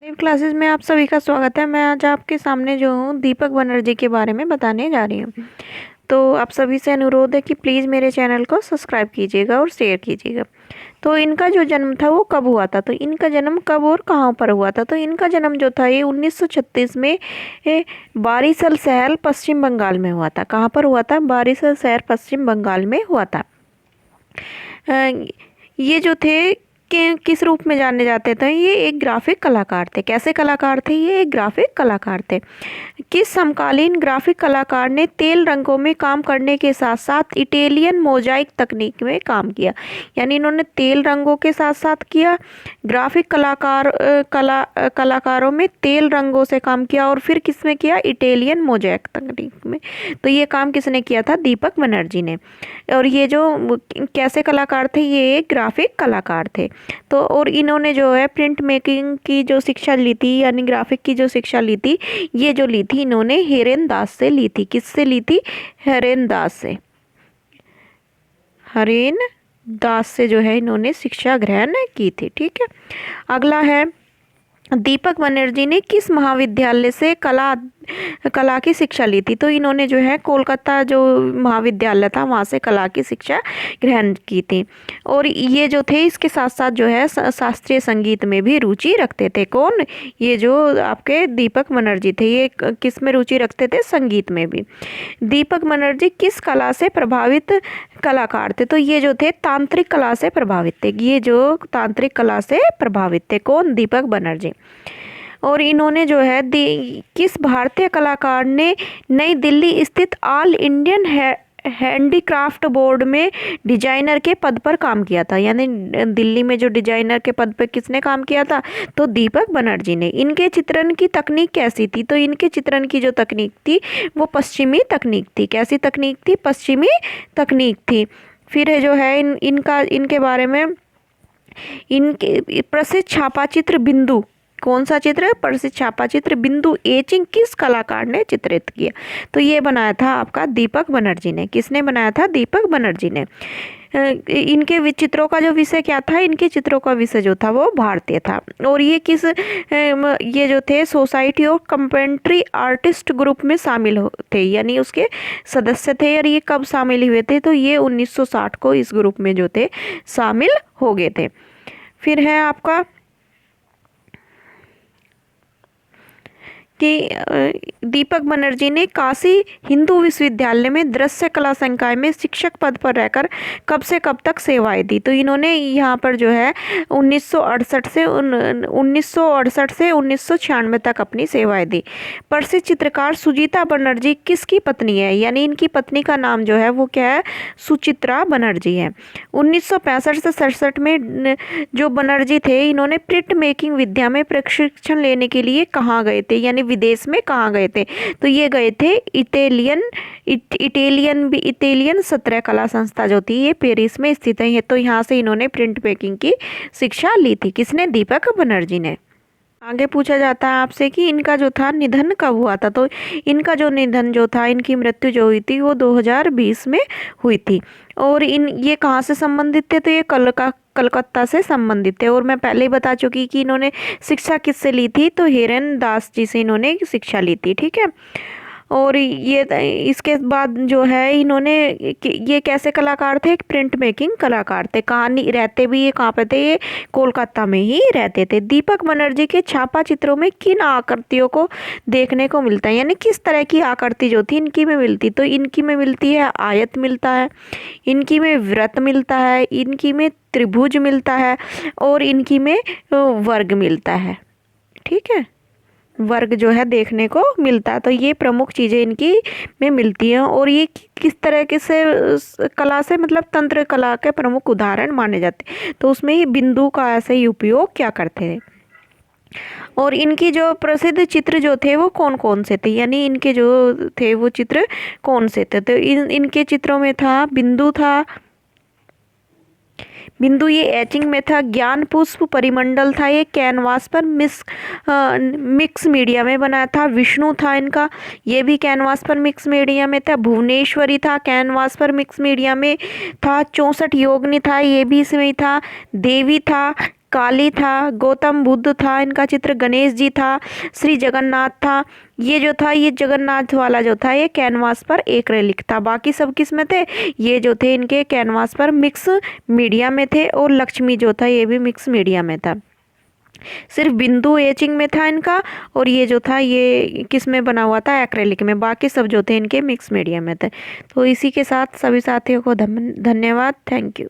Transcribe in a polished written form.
Live classes में आप सभी का स्वागत है। मैं आज आपके सामने जो हूँ दीपक बनर्जी के बारे में बताने जा रही हूँ। तो आप सभी से अनुरोध है कि प्लीज़ मेरे चैनल को सब्सक्राइब कीजिएगा और शेयर कीजिएगा। तो इनका जो जन्म था वो कब हुआ था, तो इनका जन्म कब और कहाँ पर हुआ था, तो इनका जन्म जो था ये 1936 में बारिसल शहर पश्चिम बंगाल में हुआ था। कहाँ पर हुआ था? बारिसल शहर पश्चिम बंगाल में हुआ था। ये जो थे किस रूप में जाने जाते थे? ये एक ग्राफिक कलाकार थे। कैसे कलाकार थे? ये एक ग्राफिक कलाकार थे। किस समकालीन ग्राफिक कलाकार ने तेल रंगों में काम करने के साथ साथ इटालियन मोजाइक तकनीक में काम किया? यानी इन्होंने तेल रंगों के साथ साथ किया, ग्राफिक कलाकारों में तेल रंगों से काम किया और फिर किस में किया? इटालियन मोजाइक तकनीक में। तो ये काम किसने किया था? दीपक बनर्जी ने। और ये जो कैसे कलाकार थे? ये एक ग्राफिक कलाकार थे। तो और इन्होंने जो है प्रिंट मेकिंग की जो शिक्षा ली थी, यानी ग्राफिक की जो शिक्षा ली थी, ये जो ली थी इन्होंने हिरेन दास से ली थी। किससे ली थी? हिरेन दास से। हिरेन दास से जो है इन्होंने शिक्षा ग्रहण की थी। ठीक है, अगला है दीपक बनर्जी ने किस महाविद्यालय से कला की शिक्षा ली थी? तो इन्होंने जो है कोलकाता जो महाविद्यालय था वहाँ से कला की शिक्षा ग्रहण की थी। और ये जो थे इसके साथ साथ जो है शास्त्रीय संगीत में भी रुचि रखते थे। कौन? ये जो आपके दीपक बनर्जी थे, ये किस में रुचि रखते थे? संगीत में भी। दीपक बनर्जी किस कला से प्रभावित कलाकार थे? तो ये जो थे तांत्रिक कला से प्रभावित थे। ये जो तांत्रिक कला से प्रभावित थे। कौन? दीपक बनर्जी। और इन्होंने जो है किस भारतीय कलाकार ने नई दिल्ली स्थित ऑल इंडियन हैंडीक्राफ्ट बोर्ड में डिजाइनर के पद पर काम किया था? यानी दिल्ली में जो डिजाइनर के पद पर किसने काम किया था? तो दीपक बनर्जी ने। इनके चित्रण की तकनीक कैसी थी? तो इनके चित्रण की जो तकनीक थी वो पश्चिमी तकनीक थी। कैसी तकनीक थी? पश्चिमी तकनीक थी। फिर जो है इनके बारे में इनके प्रसिद्ध छापा चित्र बिंदु, कौन सा चित्र? प्रसिद्ध छापा चित्र बिंदु एचिंग किस कलाकार ने चित्रित किया? तो ये बनाया था आपका दीपक बनर्जी ने। किसने बनाया था? दीपक बनर्जी ने। इनके चित्रों का जो विषय क्या था? इनके चित्रों का विषय जो था वो भारतीय था। और ये ये जो थे society of contemporary artist group में शामिल थे, यानी उसके सदस्य थे। और ये कब शामिल हुए थे? तो ये 1960 को इस ग्रुप में जो थे शामिल हो गए थे। फिर है आपका कि दीपक बनर्जी ने काशी हिंदू विश्वविद्यालय में दृश्य कला संकाय में शिक्षक पद पर रहकर कब से कब तक सेवाएं दी? तो इन्होंने यहाँ पर जो है 1968 से 1996 तक अपनी सेवाएं दी। प्रसिद्ध चित्रकार सुजीता बनर्जी किसकी पत्नी है? यानी इनकी पत्नी का नाम जो है वो क्या है? सुचित्रा बनर्जी है। 1965 से 67 में जो बनर्जी थे इन्होंने प्रिंट मेकिंग विद्या में प्रशिक्षण लेने के लिए कहाँ गए थे? यानी विदेश में कहाँ गए थे? तो ये गए थे इटालियन सत्रह कला संस्था जो थी ये पेरिस में स्थित है। तो यहाँ से इन्होंने प्रिंट मेकिंग की शिक्षा ली थी। किसने? दीपक बनर्जी ने। आगे पूछा जाता है आपसे कि इनका जो था निधन कब हुआ था? तो इनका जो निधन जो था, इनकी मृत्यु जो हुई थी वो 2020 में हुई थी। और ये कहाँ से संबंधित थे? तो ये कलकत्ता से संबंधित थे। और मैं पहले ही बता चुकी कि इन्होंने शिक्षा किससे ली थी? तो हिरेन दास जी से इन्होंने शिक्षा ली थी। ठीक है, और ये इसके बाद जो है इन्होंने ये कैसे कलाकार थे? एक प्रिंट मेकिंग कलाकार थे। कहाँ रहते भी ये कहाँ पे थे? ये कोलकाता में ही रहते थे। दीपक बनर्जी के छापा चित्रों में किन आकृतियों को देखने को मिलता है? यानी किस तरह की आकृति जो थी इनकी में मिलती? तो इनकी में मिलती है आयत मिलता है, इनकी में वृत्त मिलता है, इनकी में त्रिभुज मिलता है और इनकी में वर्ग मिलता है। ठीक है, वर्ग जो है देखने को मिलता है। तो ये प्रमुख चीज़ें इनकी में मिलती हैं। और ये किस तरह के से कला से, मतलब तंत्र कला के प्रमुख उदाहरण माने जाते हैं। तो उसमें ही बिंदु का ऐसे ही उपयोग क्या करते हैं। और इनकी जो प्रसिद्ध चित्र जो थे वो कौन कौन से थे? यानी इनके जो थे वो चित्र कौन से थे? तो इनके चित्रों में था बिंदु था। बिंदु ये एचिंग में था। ज्ञान पुष्प परिमंडल था, ये कैनवास पर मिक्स मीडिया में बना था। विष्णु था इनका, ये भी कैनवास पर मिक्स मीडिया में था। भुवनेश्वरी था, कैनवास पर मिक्स मीडिया में था। 64 योगिनी था, ये भी इसमें था। देवी था, काली था, गौतम बुद्ध था, इनका चित्र गणेश जी था, श्री जगन्नाथ था। ये जो था, ये जगन्नाथ वाला जो था ये कैनवास पर एक्रेलिक था। बाकी सब किस में थे? ये जो थे इनके कैनवास पर मिक्स मीडिया में थे, और लक्ष्मी जो था ये भी मिक्स मीडिया में था। सिर्फ बिंदु एचिंग में था इनका, और ये जो था ये किस में बना हुआ था? एक्रेलिक में। बाकी सब जो थे इनके मिक्स मीडिया में थे। तो इसी के साथ सभी साथियों को धन्यवाद। Thank you.